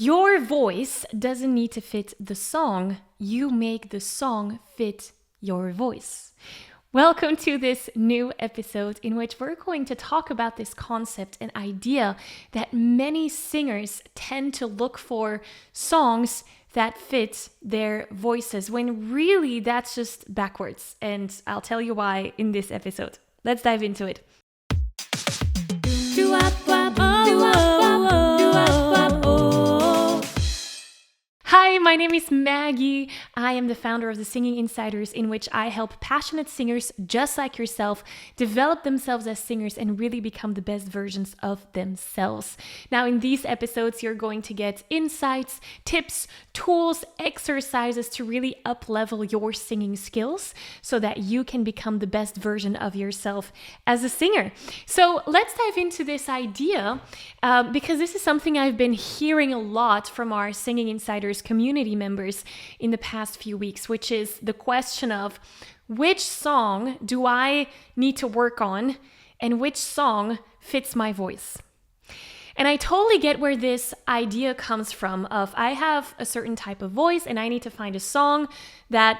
Your voice doesn't need to fit the song. You make the song fit your voice. Welcome to this new episode in which we're going to talk about this concept and idea that many singers tend to look for songs that fit their voices, when really that's just backwards. And I'll tell you why in this episode. Let's dive into it. Hi, my name is Maggie. I am the founder of the Singing Insiders, in which I help passionate singers just like yourself develop themselves as singers and really become the best versions of themselves. Now, in these episodes, you're going to get insights, tips, tools, exercises to really up-level your singing skills so that you can become the best version of yourself as a singer. So let's dive into this idea because this is something I've been hearing a lot from our Singing Insiders community members in the past few weeks, which is the question of which song do I need to work on and which song fits my voice. And I totally get where this idea comes from of I have a certain type of voice and I need to find a song that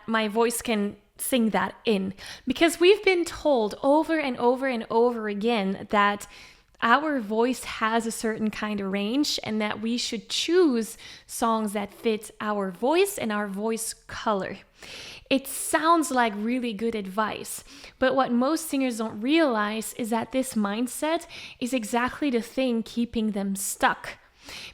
my voice can sing that in. Because we've been told over and over and over again that our voice has a certain kind of range and that we should choose songs that fit our voice and our voice color. It sounds like really good advice, but what most singers don't realize is that this mindset is exactly the thing keeping them stuck.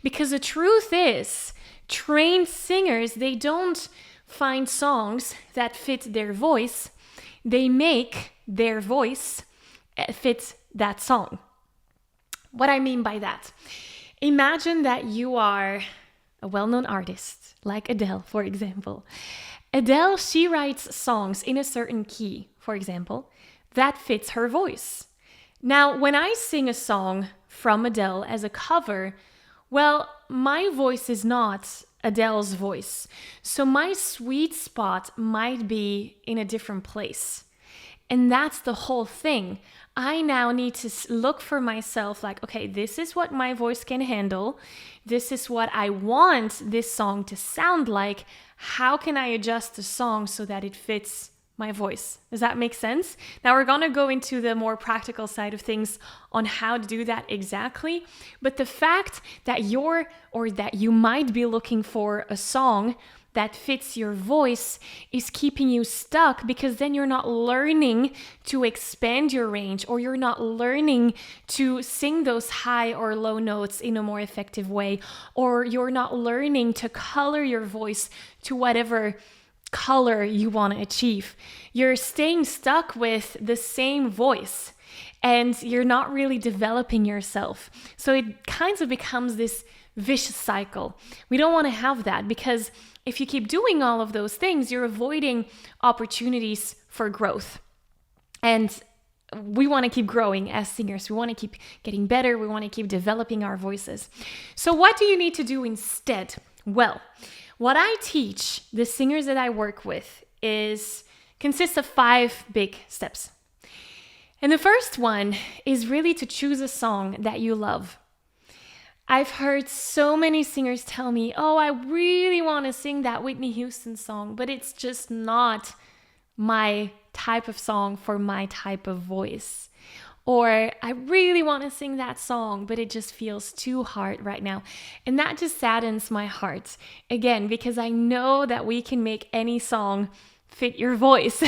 Because the truth is, trained singers, they don't find songs that fit their voice. They make their voice fit that song. What I mean by that, imagine that you are a well-known artist, like Adele, for example. Adele, she writes songs in a certain key, for example, that fits her voice. Now, when I sing a song from Adele as a cover, well, my voice is not Adele's voice. So my sweet spot might be in a different place. And that's the whole thing. I now need to look for myself like, okay, this is what my voice can handle. This is what I want this song to sound like. How can I adjust the song so that it fits my voice? Does that make sense? Now we're going to go into the more practical side of things on how to do that exactly. But the fact that you might be looking for a song that fits your voice is keeping you stuck, because then you're not learning to expand your range, or you're not learning to sing those high or low notes in a more effective way, or you're not learning to color your voice to whatever color you want to achieve. You're staying stuck with the same voice and you're not really developing yourself. So it kind of becomes this vicious cycle. We don't want to have that, because if you keep doing all of those things, you're avoiding opportunities for growth. And we want to keep growing as singers. We want to keep getting better. We want to keep developing our voices. So what do you need to do instead? Well, what I teach the singers that I work with consists of 5 big steps. And the first one is really to choose a song that you love. I've heard so many singers tell me, oh, I really want to sing that Whitney Houston song, but it's just not my type of song for my type of voice. Or I really want to sing that song, but it just feels too hard right now. And that just saddens my heart. Again, because I know that we can make any song fit your voice.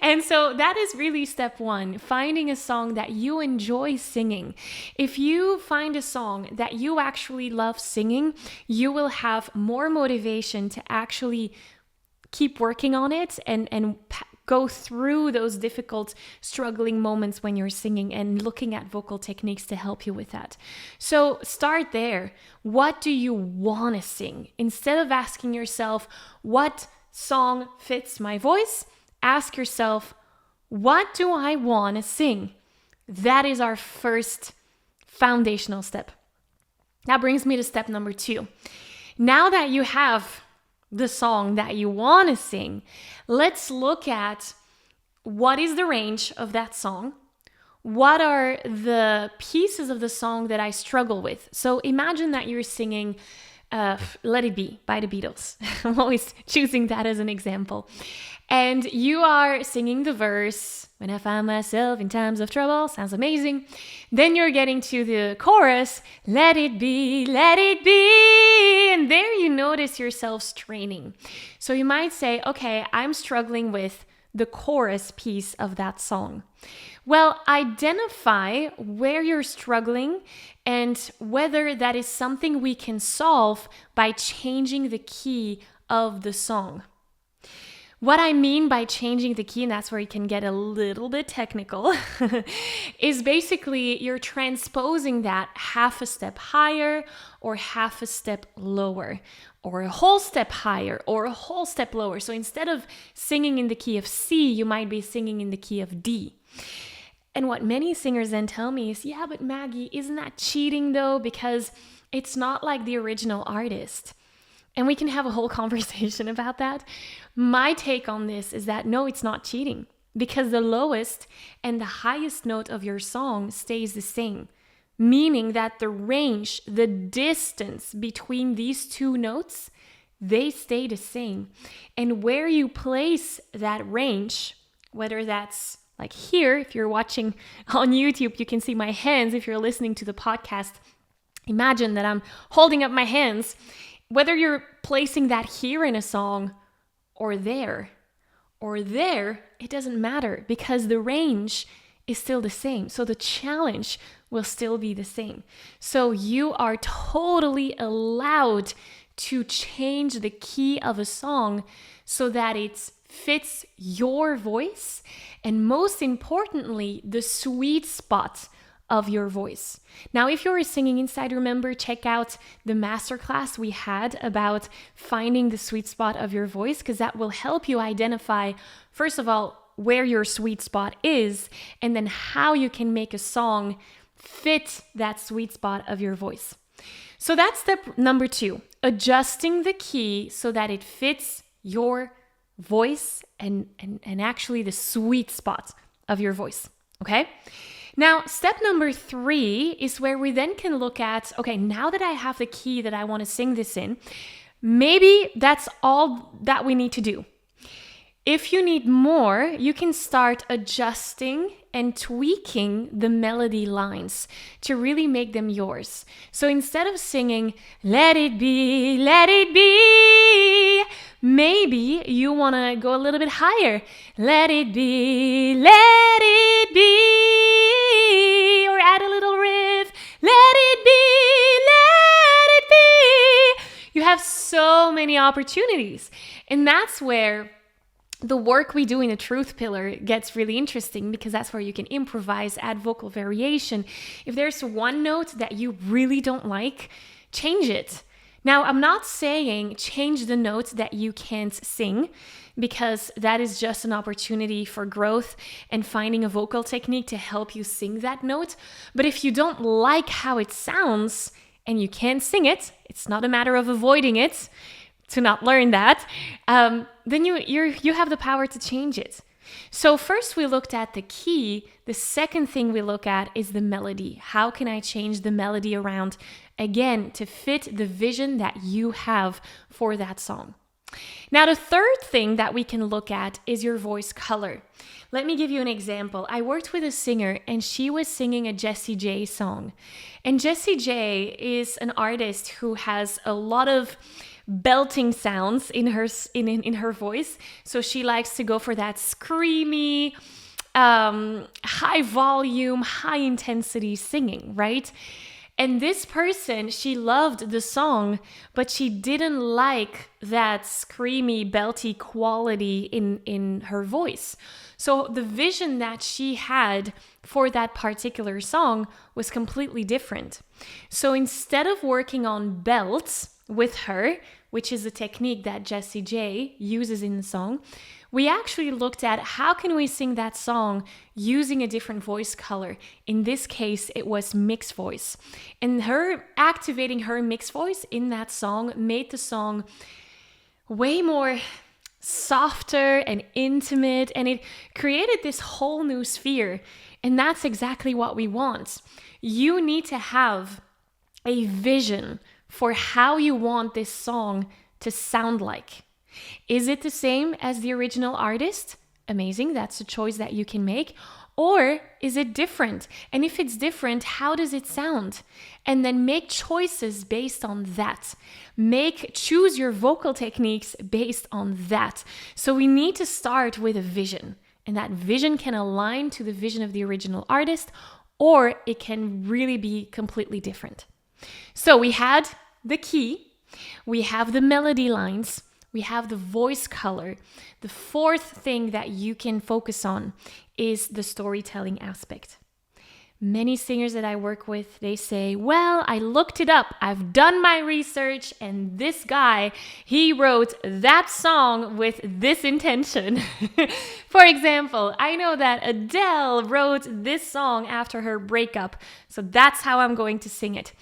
And so that is really step 1, finding a song that you enjoy singing. If you find a song that you actually love singing, you will have more motivation to actually keep working on it and go through those difficult, struggling moments when you're singing, and looking at vocal techniques to help you with that. So start there. What do you want to sing? Instead of asking yourself, what song fits my voice? Ask yourself, what do I want to sing? That is our first foundational step. That brings me to step number 2. Now that you have the song that you want to sing, let's look at what is the range of that song, what are the pieces of the song that I struggle with? So imagine that you're singing Let It Be by the Beatles. I'm always choosing that as an example. And you are singing the verse, when I find myself in times of trouble, sounds amazing. Then you're getting to the chorus, let it be, and there you notice yourself straining. So you might say, okay, I'm struggling with the chorus piece of that song. Well, identify where you're struggling and whether that is something we can solve by changing the key of the song. What I mean by changing the key, and that's where it can get a little bit technical, is basically you're transposing that half a step higher or half a step lower, or a whole step higher or a whole step lower. So instead of singing in the key of C, you might be singing in the key of D. And what many singers then tell me is, yeah, but Maggie, isn't that cheating though? Because it's not like the original artist. And we can have a whole conversation about that. My take on this is that no, it's not cheating, because the lowest and the highest note of your song stays the same, meaning that the range, the distance between these two notes, they stay the same. And where you place that range, whether that's like here, if you're watching on YouTube, you can see my hands. If you're listening to the podcast, imagine that I'm holding up my hands. Whether you're placing that here in a song or there, it doesn't matter, because the range is still the same. So the challenge will still be the same. So you are totally allowed to change the key of a song so that it fits your voice, and most importantly, the sweet spot of your voice. Now, if you're a Singing Insider member, check out the masterclass we had about finding the sweet spot of your voice, because that will help you identify, first of all, where your sweet spot is, and then how you can make a song fit that sweet spot of your voice. So that's step number 2, adjusting the key so that it fits your voice and actually the sweet spot of your voice, okay? Now, step number 3 is where we then can look at, okay, now that I have the key that I want to sing this in, maybe that's all that we need to do. If you need more, you can start adjusting and tweaking the melody lines to really make them yours. So instead of singing, let it be, maybe you want to go a little bit higher. Let it be, or add a little riff. Let it be. You have so many opportunities. And that's where the work we do in the truth pillar gets really interesting, because that's where you can improvise, add vocal variation. If there's one note that you really don't like, change it. Now, I'm not saying change the note that you can't sing, because that is just an opportunity for growth and finding a vocal technique to help you sing that note. But if you don't like how it sounds and you can't sing it, it's not a matter of avoiding it, to not learn that, then you have the power to change it. So first we looked at the key. The second thing we look at is the melody. How can I change the melody around, again, to fit the vision that you have for that song? Now, the third thing that we can look at is your voice color. Let me give you an example. I worked with a singer and she was singing a Jessie J song. And Jessie J is an artist who has a lot of belting sounds in her voice. So she likes to go for that screamy, high volume, high intensity singing, right? And this person, she loved the song, but she didn't like that screamy, belty quality in her voice. So the vision that she had for that particular song was completely different. So instead of working on belts with her, which is a technique that Jessie J uses in the song, we actually looked at how can we sing that song using a different voice color. In this case, it was mixed voice. And her activating her mixed voice in that song made the song way more softer and intimate, and it created this whole new sphere And that's exactly what we want. You need to have a vision for how you want this song to sound like. Is it the same as the original artist? Amazing, that's a choice that you can make. Or is it different? And if it's different, how does it sound? And then make choices based on that. Choose your vocal techniques based on that. So we need to start with a vision. And that vision can align to the vision of the original artist, or it can really be completely different. So we had the key, we have the melody lines, we have the voice color. The fourth thing that you can focus on is the storytelling aspect. Many singers that I work with, they say, well, I looked it up. I've done my research, and this guy, he wrote that song with this intention. For example, I know that Adele wrote this song after her breakup, so that's how I'm going to sing it.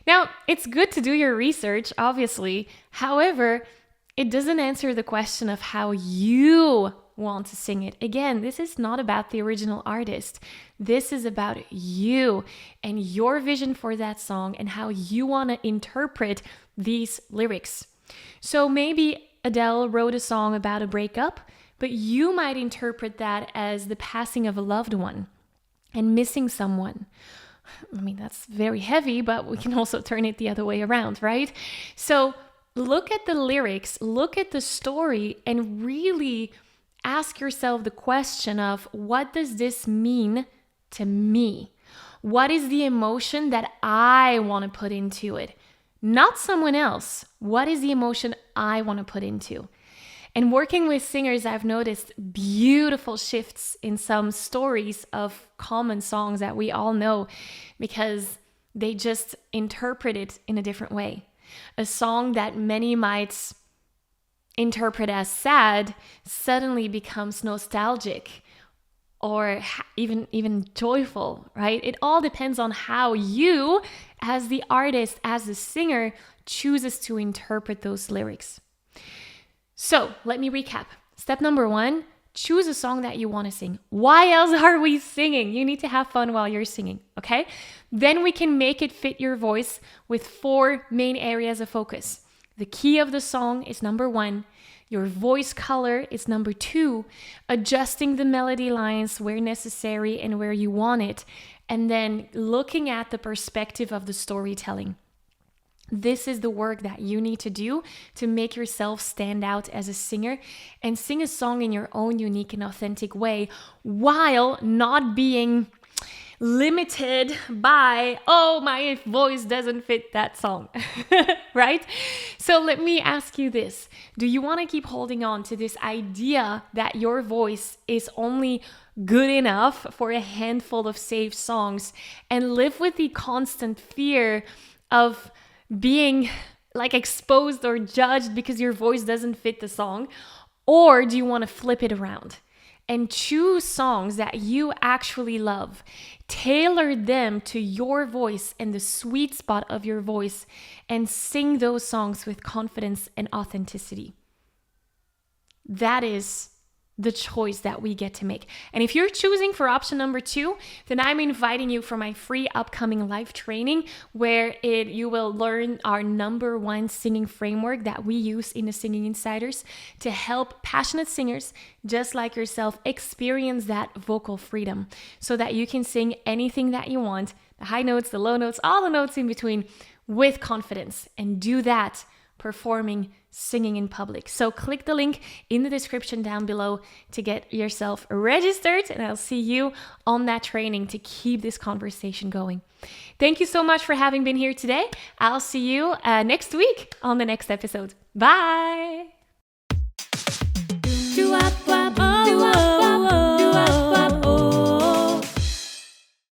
Now, it's good to do your research, obviously. However, it doesn't answer the question of how you want to sing it. Again, this is not about the original artist. This is about you and your vision for that song and how you want to interpret these lyrics. So maybe Adele wrote a song about a breakup, but you might interpret that as the passing of a loved one and missing someone. I mean, that's very heavy, but we can also turn it the other way around, right? So look at the lyrics, look at the story, and really ask yourself the question of, what does this mean to me? What is the emotion that I want to put into it? Not someone else. What is the emotion I want to put into? And working with singers, I've noticed beautiful shifts in some stories of common songs that we all know because they just interpret it in a different way. A song that many might interpret as sad suddenly becomes nostalgic or even joyful, right? It all depends on how you, as the artist, as the singer, chooses to interpret those lyrics. So let me recap. Step number 1, choose a song that you want to sing. Why else are we singing? You need to have fun while you're singing, okay? Then we can make it fit your voice with 4 main areas of focus. The key of the song is number 1. Your voice color is number 2. Adjusting the melody lines where necessary and where you want it. And then looking at the perspective of the storytelling. This is the work that you need to do to make yourself stand out as a singer and sing a song in your own unique and authentic way while not being limited by, oh, my voice doesn't fit that song, right? So let me ask you this. Do you want to keep holding on to this idea that your voice is only good enough for a handful of safe songs and live with the constant fear of being like exposed or judged because your voice doesn't fit the song? Or do you want to flip it around and choose songs that you actually love, tailor them to your voice and the sweet spot of your voice, and sing those songs with confidence and authenticity? That is the choice that we get to make. And if you're choosing for option number 2, then I'm inviting you for my free upcoming live training where you will learn our number 1 singing framework that we use in the Singing Insiders to help passionate singers just like yourself experience that vocal freedom so that you can sing anything that you want, the high notes, the low notes, all the notes in between, with confidence, and do that performing, singing in public. So click the link in the description down below to get yourself registered, and I'll see you on that training to keep this conversation going. Thank you so much for having been here today. I'll see you next week on the next episode. Bye.